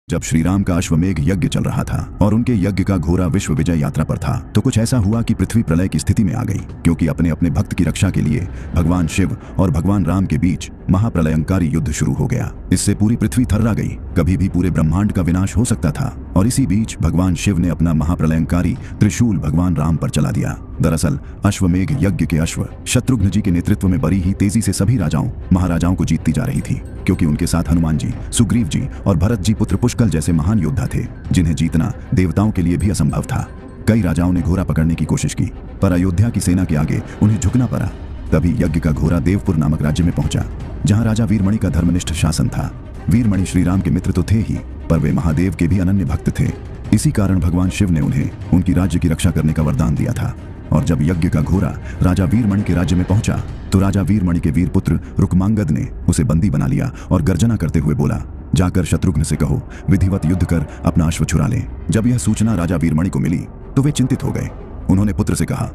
जब श्रीराम का अश्वमेघ यज्ञ चल रहा था और उनके यज्ञ का घोड़ा विश्व विजय यात्रा पर था, तो कुछ ऐसा हुआ कि पृथ्वी प्रलय की स्थिति में आ गई, क्योंकि अपने अपने भक्त की रक्षा के लिए भगवान शिव और भगवान राम के बीच महाप्रलयंकारी युद्ध शुरू हो गया। इससे पूरी पृथ्वी थर्रा गई। कभी भी पूरे ब्रह्मांड का विनाश हो सकता था, और इसी बीच भगवान शिव ने अपना महाप्रलयंकारी त्रिशूल भगवान राम पर चला दिया। दरअसल अश्वमेघ यज्ञ के अश्व शत्रुघ्न जी के नेतृत्व में बड़ी ही तेजी से सभी राजाओं महाराजाओं को जीतती जा रही थी, क्योंकि उनके साथ हनुमान जी, सुग्रीव जी और भरत जी पुत्र पुष्कल जैसे महान योद्धा थे, जिन्हें जीतना देवताओं के लिए भी असंभव था। कई राजाओं ने घोड़ा पकड़ने की कोशिश की, पर अयोध्या की सेना के आगे उन्हें झुकना पड़ा। तभी यज्ञ का घोड़ा देवपुर नामक राज्य में पहुंचा, जहां राजा वीरमणि का धर्मनिष्ठ शासन था। वीरमणि श्रीराम के मित्र तो थे ही, पर वे महादेव के भी अनन्य भक्त थे। इसी कारण भगवान शिव ने उन्हें उनकी राज्य की रक्षा करने का वरदान दिया था। और जब यज्ञ का घोड़ा राजा वीरमणि के राज्य में पहुंचा, तो राजा वीरमणि के वीर पुत्र रुक्मांगद ने उसे बंदी बना लिया और गर्जना करते हुए बोला, जाकर शत्रुघ्न से कहो विधिवत युद्ध कर अपना अश्व छुड़ा ले। जब यह सूचना राजा वीरमणि को मिली, तो वे चिंतित हो गए। उन्होंने पुत्र से कहा,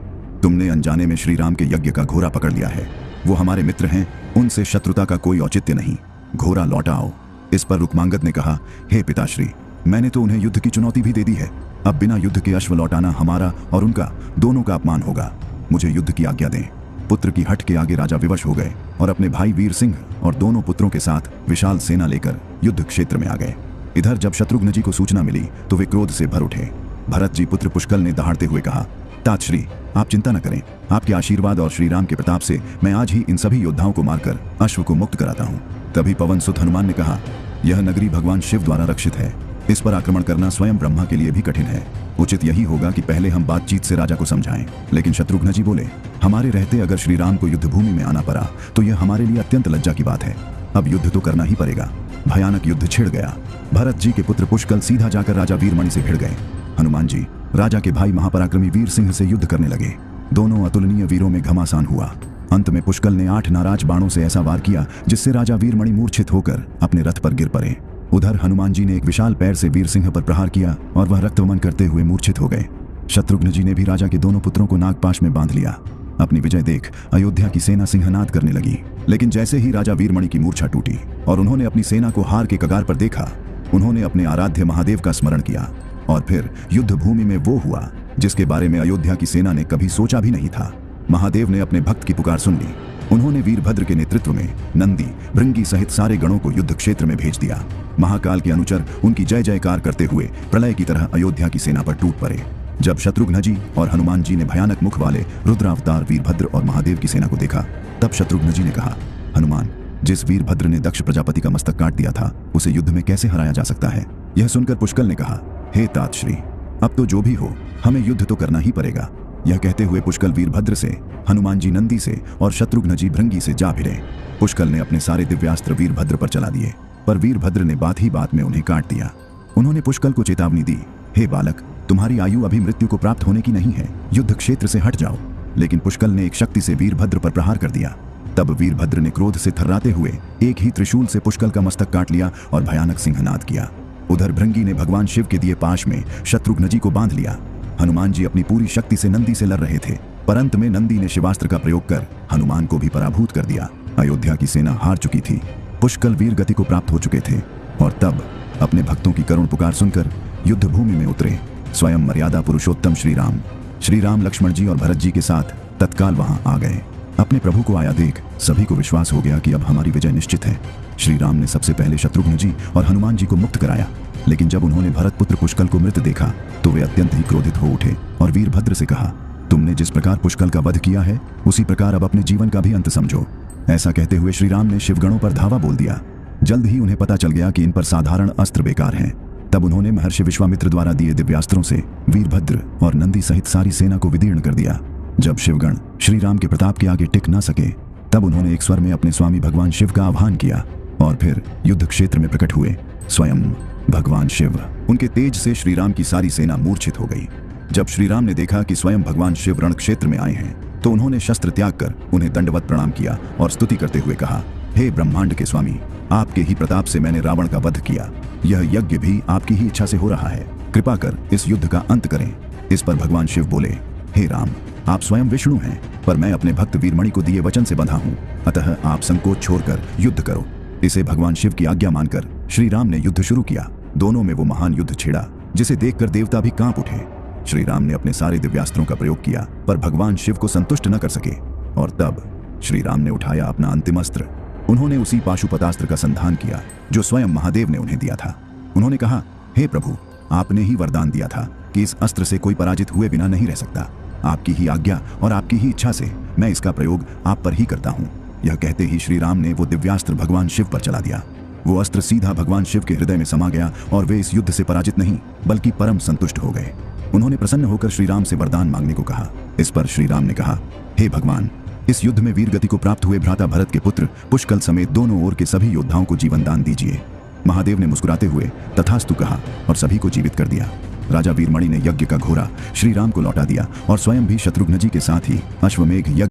तुमने अनजाने में श्री राम के यज्ञ का घोड़ा पकड़ लिया है। वो हमारे मित्र हैं, उनसे शत्रुता का कोई औचित्य नहीं। घोड़ा लौटाओ। इस पर रुक्मांगद ने कहा, हे पिताश्री, मैंने तो उन्हें युद्ध की चुनौती भी दे दी है। अब बिना युद्ध के अश्व लौटाना हमारा और उनका दोनों का अपमान होगा। मुझे युद्ध की आज्ञा दें। पुत्र की हट के आगे राजा विवश हो गए और अपने भाई वीर सिंह और दोनों पुत्रों के साथ विशाल सेना लेकर युद्ध क्षेत्र में आ गए। इधर जब शत्रुघ्न जी को सूचना मिली, तो वे क्रोध से भर उठे। भरत जी पुत्र पुष्कल ने दहाड़ते हुए कहा, तातश्री, आप चिंता न करें। आपके आशीर्वाद और श्री राम के प्रताप से मैं आज ही इन सभी योद्धाओं को मारकर अश्व को मुक्त कराता हूँ। तभी पवन सुत हनुमान ने कहा, यह नगरी भगवान शिव द्वारा रक्षित है। इस पर आक्रमण करना स्वयं ब्रह्मा के लिए भी कठिन है। उचित यही होगा कि पहले हम बातचीत से राजा को समझाएं। लेकिन शत्रुघ्न जी बोले, हमारे रहते अगर श्री राम को युद्ध भूमि में आना पड़ा, तो यह हमारे लिए अत्यंत लज्जा की बात है। अब युद्ध तो करना ही पड़ेगा। भयानक युद्ध छिड़ गया। भरत जी के पुत्र पुष्कल सीधा जाकर राजा वीरमणि से भिड़ गए। हनुमान जी राजा के भाई महापराक्रमी वीर सिंह से युद्ध करने लगे। दोनों अतुलनीय वीरों में घमासान हुआ। अंत में पुष्कल ने 8 नाराज बाणों से ऐसा वार किया, जिससे राजा वीरमणि मूर्छित होकर अपने रथ पर गिर पड़े। उधर हनुमान जी ने एक विशाल पैर से वीर सिंह पर प्रहार किया और वह रक्तवमन करते हुए मूर्छित हो गए। शत्रुघ्न जी ने भी राजा के दोनों पुत्रों को नागपाश में बांध लिया। अपनी विजय देख अयोध्या की सेना सिंहनाद करने लगी। लेकिन जैसे ही राजा वीरमणि की मूर्छा टूटी और उन्होंने अपनी सेना को हार के कगार पर देखा, उन्होंने अपने आराध्य महादेव का स्मरण किया। और फिर युद्ध भूमि में वो हुआ जिसके बारे में अयोध्या की सेना ने कभी सोचा भी नहीं था। महादेव ने अपने भक्त की पुकार सुन ली। उन्होंने वीरभद्र के नेतृत्व में नंदी, भृंगी सहित सारे गणों को युद्ध क्षेत्र में भेज दिया। महाकाल के अनुचर उनकी जय जयकार करते हुए प्रलय की तरह अयोध्या की सेना पर टूट पड़े। जब शत्रुघ्न जी और हनुमान जी ने भयानक मुख वाले रुद्रावतार वीरभद्र और महादेव की सेना को देखा, तब शत्रुघ्न जी ने कहा, हनुमान, जिस वीरभद्र ने दक्ष प्रजापति का मस्तक काट दिया था, उसे युद्ध में कैसे हराया जा सकता है। यह सुनकर पुष्कल ने कहा, हे तातश्री, अब तो जो भी हो, हमें युद्ध तो करना ही पड़ेगा। यह कहते हुए पुष्कल वीरभद्र से, हनुमान जी नंदी से और शत्रुघ्न जी भृंगी से जा भिड़े। पुष्कल ने अपने सारे दिव्यास्त्र वीरभद्र पर चला दिए, पर वीरभद्र ने बात ही बात में उन्हें काट दिया। उन्होंने पुष्कल को चेतावनी दी, हे बालक, तुम्हारी आयु अभी मृत्यु को प्राप्त होने की नहीं है, युद्ध क्षेत्र से हट जाओ। लेकिन पुष्कल ने एक शक्ति से वीरभद्र पर प्रहार कर दिया। तब वीरभद्र ने क्रोध से थर्राते हुए एक ही त्रिशूल से पुष्कल का मस्तक काट लिया और भयानक सिंहनाद किया। उधर भृंगी ने भगवान शिव के दिए पाश में शत्रुघ्न जी को बांध लिया। हनुमान जी अपनी पूरी शक्ति से नंदी से लड़ रहे थे, पर अंत में नंदी ने शिवास्त्र का प्रयोग कर हनुमान को भी पराभूत कर दिया। अयोध्या की सेना हार चुकी थी। पुष्कल वीर गति को प्राप्त हो चुके थे और तब अपने भक्तों की करुण पुकार सुनकर युद्ध भूमि में उतरे स्वयं मर्यादा पुरुषोत्तम श्री राम लक्ष्मण जी और भरत जी के साथ तत्काल वहां आ गए। अपने प्रभु को आया देख सभी को विश्वास हो गया कि अब हमारी विजय निश्चित है। श्री राम ने सबसे पहले शत्रुघ्न जी और हनुमान जी को मुक्त कराया। लेकिन जब उन्होंने भरत पुत्र पुष्कल को मृत देखा, तो वे अत्यंत ही क्रोधित हो उठे और वीरभद्र से कहा, तुमने जिस प्रकार पुष्कल का वध किया है, उसी प्रकार अब अपने जीवन का भी अंत समझो। ऐसा कहते हुए श्री राम ने शिवगणों पर धावा बोल दिया। जल्द ही उन्हें पता चल गया कि इन पर साधारण अस्त्र बेकार हैं। तब उन्होंने महर्षि विश्वामित्र द्वारा दिए दिव्यास्त्रों से वीरभद्र और नंदी सहित सारी सेना को विदीर्ण कर दिया। जब शिवगण श्री राम के प्रताप के आगे टिक न सके, तब उन्होंने एक स्वर में अपने स्वामी भगवान शिव का आह्वान किया और फिर युद्ध क्षेत्र में प्रकट हुए स्वयं भगवान शिव। उनके तेज से श्री राम की सारी सेना मूर्छित हो गई। जब श्री राम ने देखा कि स्वयं भगवान शिव रण क्षेत्र में आए हैं, तो उन्होंने शस्त्र त्याग कर उन्हें दंडवत प्रणाम किया और स्तुति करते हुए कहा, हे ब्रह्मांड के स्वामी, आपके ही प्रताप से मैंने रावण का वध किया। यह यज्ञ भी आपकी ही इच्छा से हो रहा है। कृपा कर इस युद्ध का अंत करें। इस पर भगवान शिव बोले, हे राम, आप स्वयं विष्णु हैं, पर मैं अपने भक्त वीरमणि को दिए वचन से बंधा हूँ, अतः आप संकोच छोड़कर युद्ध करो। इसे भगवान शिव की आज्ञा मानकर श्री राम ने युद्ध शुरू किया। दोनों में वो महान युद्ध छिड़ा जिसे देखकर देवता भी कांप उठे। श्री राम ने अपने सारे दिव्यास्त्रों का प्रयोग किया पर भगवान शिव को संतुष्ट न कर सके, और तब श्री राम ने उठाया अपना अंतिम अस्त्र। उन्होंने उसी पाशुपतास्त्र का संधान किया जो स्वयं महादेव ने उन्हें दिया था। उन्होंने कहा, हे प्रभु, आपने ही वरदान दिया था कि इस अस्त्र से कोई पराजित हुए बिना नहीं रह सकता। आपकी ही आज्ञा और आपकी ही इच्छा से मैं इसका प्रयोग आप पर ही करता हूँ। यह कहते ही श्री राम ने वो दिव्यास्त्र भगवान शिव पर चला दिया। वो अस्त्र सीधा भगवान शिव के हृदय में समा गया और वे इस युद्ध से पराजित नहीं बल्कि परम संतुष्ट हो गए। उन्होंने प्रसन्न होकर श्री राम से वरदान मांगने को कहा। इस पर श्री राम ने कहा, हे भगवान, इस युद्ध में वीर गति को प्राप्त हुए भ्राता भरत के पुत्र पुष्कल समेत दोनों ओर के सभी योद्धाओं को जीवन दान दीजिए। महादेव ने मुस्कुराते हुए तथास्तु कहा और सभी को जीवित कर दिया। राजा वीरमणि ने यज्ञ का घोड़ा श्री राम को लौटा दिया और स्वयं भी शत्रुघ्न जी के साथ ही अश्वमेघ यज्ञ